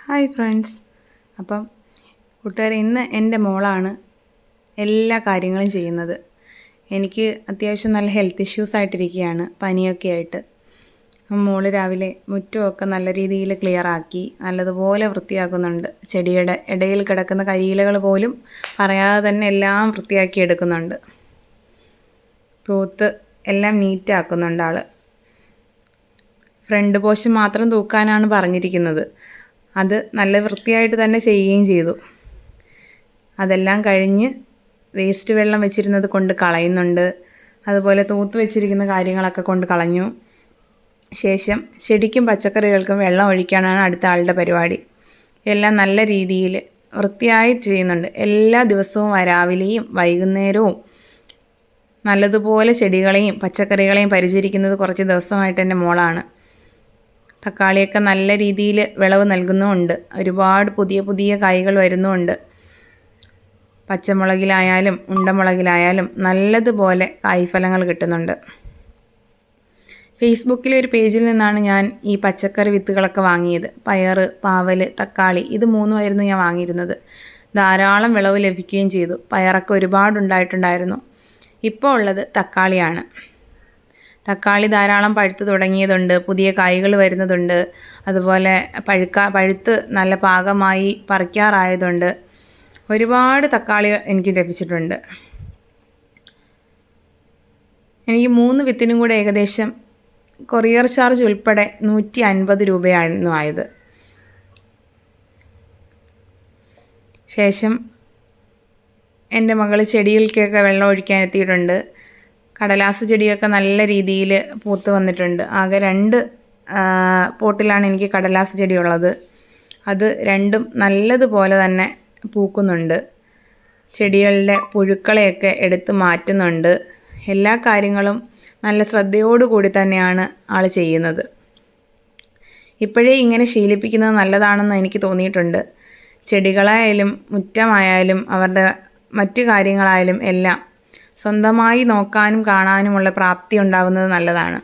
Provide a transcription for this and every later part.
Hi friends. അപ്പം കൂട്ടുകാരെ, ഇന്ന് എൻ്റെ മോളാണ് എല്ലാ കാര്യങ്ങളും ചെയ്യുന്നത്. എനിക്ക് അത്യാവശ്യം നല്ല ഹെൽത്ത് ഇഷ്യൂസ് ആയിട്ടിരിക്കുകയാണ്, പനിയൊക്കെ ആയിട്ട്. മോള് രാവിലെ മുറ്റമൊക്കെ നല്ല രീതിയിൽ ക്ലിയറാക്കി നല്ലതുപോലെ വൃത്തിയാക്കുന്നുണ്ട്. ചെടിയുടെ ഇടയിൽ കിടക്കുന്ന കരിയിലകൾ പോലും പറയാതെ തന്നെ എല്ലാം വൃത്തിയാക്കി എടുക്കുന്നുണ്ട്. തൂത്ത് എല്ലാം നീറ്റാക്കുന്നുണ്ട് ആൾ. ഫ്രണ്ട് പോർഷൻ മാത്രം തൂക്കാനാണ് പറഞ്ഞിരിക്കുന്നത്. അത് നല്ല വൃത്തിയായിട്ട് തന്നെ ചെയ്യുകയും ചെയ്തു. അതെല്ലാം കഴിഞ്ഞ് വേസ്റ്റ് വെള്ളം വെച്ചിരുന്നത് കൊണ്ട് കളയുന്നുണ്ട്. അതുപോലെ തൂത്ത് വെച്ചിരിക്കുന്ന കാര്യങ്ങളൊക്കെ കൊണ്ട് കളഞ്ഞു. ശേഷം ചെടിക്കും പച്ചക്കറികൾക്കും വെള്ളം ഒഴിക്കാനാണ് അടുത്ത ആളുടെ പരിപാടി. എല്ലാം നല്ല രീതിയിൽ വൃത്തിയായി ചെയ്യുന്നുണ്ട്. എല്ലാ ദിവസവും രാവിലെയും വൈകുന്നേരവും നല്ലതുപോലെ ചെടികളെയും പച്ചക്കറികളെയും പരിചരിക്കുന്നത് കുറച്ച് ദിവസമായിട്ട് എൻ്റെ മോളാണ്. തക്കാളിയൊക്കെ നല്ല രീതിയിൽ വിളവ് നൽകുന്നുമുണ്ട്. ഒരുപാട് പുതിയ പുതിയ കായ്കൾ വരുന്നുമുണ്ട്. പച്ചമുളകിലായാലും ഉണ്ടമുളകിലായാലും നല്ലതുപോലെ കായ്ഫലങ്ങൾ കിട്ടുന്നുണ്ട്. ഫേസ്ബുക്കിലെ ഒരു പേജിൽ നിന്നാണ് ഞാൻ ഈ പച്ചക്കറി വിത്തുകളൊക്കെ വാങ്ങിയത്. പയർ, പാവൽ, തക്കാളി, ഇത് മൂന്നുമായിരുന്നു ഞാൻ വാങ്ങിയിരുന്നത്. ധാരാളം വിളവ് ലഭിക്കുകയും ചെയ്തു. പയറൊക്കെ ഒരുപാടുണ്ടായിട്ടുണ്ടായിരുന്നു. ഇപ്പോൾ ഉള്ളത് തക്കാളിയാണ്. തക്കാളി ധാരാളം പഴുത്ത് തുടങ്ങിയതുണ്ട്, പുതിയ കായ്കൾ വരുന്നതുണ്ട്. അതുപോലെ പഴുത്ത് നല്ല പാകമായി പറിക്കാറായതുണ്ട്. ഒരുപാട് തക്കാളി എനിക്ക് ലഭിച്ചിട്ടുണ്ട്. എനിക്ക് 3 വിത്തിനും കൂടെ ഏകദേശം കൊറിയർ ചാർജ് ഉൾപ്പെടെ 150 രൂപയായിരുന്നു ആയത്. ശേഷം എൻ്റെ മകൾ ചെടികൾക്കൊക്കെ വെള്ളം ഒഴിക്കാൻ എത്തിയിട്ടുണ്ട്. കടലാസ് ചെടിയൊക്കെ നല്ല രീതിയിൽ പൂത്ത് വന്നിട്ടുണ്ട്. ആകെ 2 പോട്ടിലാണ് എനിക്ക് കടലാസ് ചെടിയുള്ളത്. അത് രണ്ടും നല്ലതുപോലെ തന്നെ പൂക്കുന്നുണ്ട്. ചെടികളുടെ പുഴുക്കളെയൊക്കെ എടുത്ത് മാറ്റുന്നുണ്ട്. എല്ലാ കാര്യങ്ങളും നല്ല ശ്രദ്ധയോടുകൂടി തന്നെയാണ് ആൾ ചെയ്യുന്നത്. ഇപ്പോഴേ ഇങ്ങനെ ശീലിപ്പിക്കുന്നത് നല്ലതാണെന്ന് എനിക്ക് തോന്നിയിട്ടുണ്ട്. ചെടികളായാലും മുറ്റമായാലും അവരുടെ മറ്റു കാര്യങ്ങളായാലും എല്ലാം സ്വന്തമായി നോക്കാനും കാണാനുമുള്ള പ്രാപ്തി ഉണ്ടാകുന്നത് നല്ലതാണ്.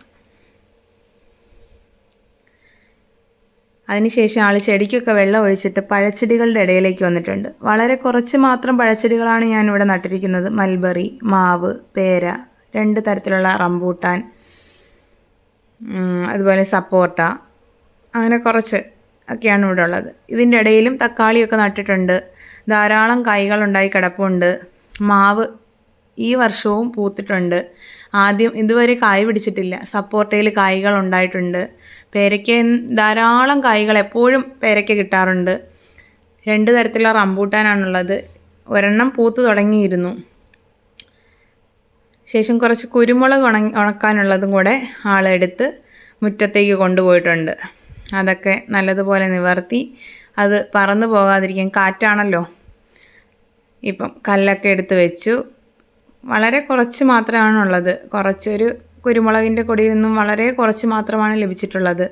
അതിനുശേഷം ആൾ ചെടിക്കൊക്കെ വെള്ളം ഒഴിച്ചിട്ട് പഴച്ചെടികളുടെ ഇടയിലേക്ക് വന്നിട്ടുണ്ട്. വളരെ കുറച്ച് മാത്രം പഴച്ചെടികളാണ് ഞാനിവിടെ നട്ടിരിക്കുന്നത്. മൽബറി, മാവ്, പേര, 2 തരത്തിലുള്ള റംബൂട്ടാൻ, അതുപോലെ സപ്പോർട്ട, അങ്ങനെ കുറച്ച് ഒക്കെയാണ് ഇവിടെ ഉള്ളത്. ഇതിൻ്റെ ഇടയിലും തക്കാളിയൊക്കെ നട്ടിട്ടുണ്ട്. ധാരാളം കായ്കളുണ്ടായി കിടപ്പുണ്ട്. മാവ് ഈ വർഷവും പൂത്തിട്ടുണ്ട്. ഇതുവരെ കായ് പിടിച്ചിട്ടില്ല. സപ്പോർട്ടയിൽ കായ്കൾ ഉണ്ടായിട്ടുണ്ട്. പേരയ്ക്ക ധാരാളം കായ്കൾ എപ്പോഴും പേരയ്ക്ക കിട്ടാറുണ്ട്. 2 തരത്തിലുള്ള റംബൂട്ടാനാണുള്ളത്. ഒരെണ്ണം പൂത്ത് തുടങ്ങിയിരുന്നു. ശേഷം കുറച്ച് കുരുമുളക് ഉണക്കാനുള്ളതും കൂടെ ആളെടുത്ത് മുറ്റത്തേക്ക് കൊണ്ടുപോയിട്ടുണ്ട്. അതൊക്കെ നല്ലതുപോലെ നിവർത്തി അത് പറന്നു പോകാതിരിക്കാൻ, കാറ്റാണല്ലോ. ഇപ്പം കല്ലൊക്കെ എടുത്ത് വെച്ചു. വളരെ കുറച്ച് മാത്രമാണുള്ളത്. കുറച്ചൊരു കുരുമുളകിൻ്റെ കൊടിയിൽ നിന്നും വളരെ കുറച്ച് മാത്രമാണ് ലഭിച്ചിട്ടുള്ളത്.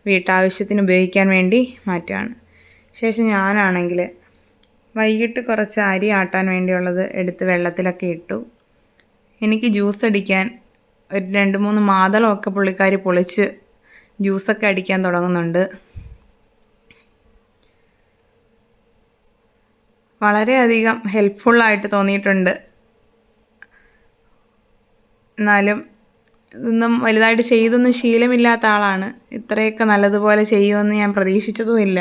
വീട്ടാവശ്യത്തിന് ഉപയോഗിക്കാൻ വേണ്ടി മാറ്റുകയാണ്. ശേഷം ഞാനാണെങ്കിൽ വൈകിട്ട് കുറച്ച് അരി ആട്ടാൻ വേണ്ടിയുള്ളത് എടുത്ത് വെള്ളത്തിലൊക്കെ ഇട്ടു. എനിക്ക് ജ്യൂസ് അടിക്കാൻ ഒരു 2-3 മാതളമൊക്കെ പുള്ളിക്കാരി പൊളിച്ച് ജ്യൂസൊക്കെ അടിക്കാൻ തുടങ്ങുന്നുണ്ട്. വളരെയധികം ഹെൽപ്ഫുള്ളായിട്ട് തോന്നിയിട്ടുണ്ട്. എന്നാലും ഇതൊന്നും വലുതായിട്ട് ചെയ്തൊന്നും ശീലമില്ലാത്ത ആളാണ്. ഇത്രയൊക്കെ നല്ലതുപോലെ ചെയ്യുമെന്ന് ഞാൻ പ്രതീക്ഷിച്ചതുമില്ല.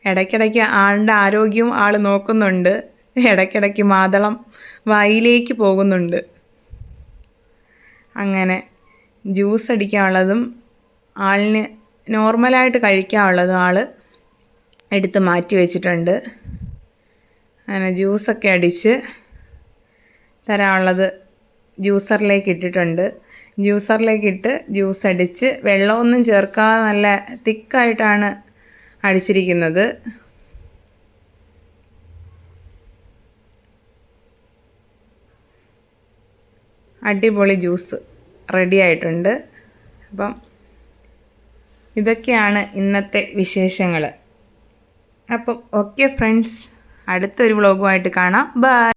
ഇടയ്ക്കിടയ്ക്ക് ആളുടെ ആരോഗ്യവും ആൾ നോക്കുന്നുണ്ട്. ഇടയ്ക്കിടയ്ക്ക് മാതളം വായിലേക്ക് പോകുന്നുണ്ട്. അങ്ങനെ ജ്യൂസ് അടിക്കാനുള്ളതും ആളിന് നോർമലായിട്ട് കഴിക്കാനുള്ളതും ആൾ എടുത്ത് മാറ്റി വെച്ചിട്ടുണ്ട്. അങ്ങനെ ജ്യൂസൊക്കെ അടിച്ച് തരാനുള്ളത് ജ്യൂസറിലേക്ക് ഇട്ടിട്ടുണ്ട്. ജ്യൂസറിലേക്കിട്ട് ജ്യൂസ് അടിച്ച് വെള്ളമൊന്നും ചേർക്കാതെ നല്ല തിക്കായിട്ടാണ് അടിച്ചിരിക്കുന്നത്. അടിപൊളി ജ്യൂസ് റെഡി ആയിട്ടുണ്ട്. അപ്പം ഇതൊക്കെയാണ് ഇന്നത്തെ വിശേഷങ്ങൾ. അപ്പം ഓക്കെ ഫ്രണ്ട്സ്, അടുത്തൊരു വ്ളോഗുമായിട്ട് കാണാം. ബൈ.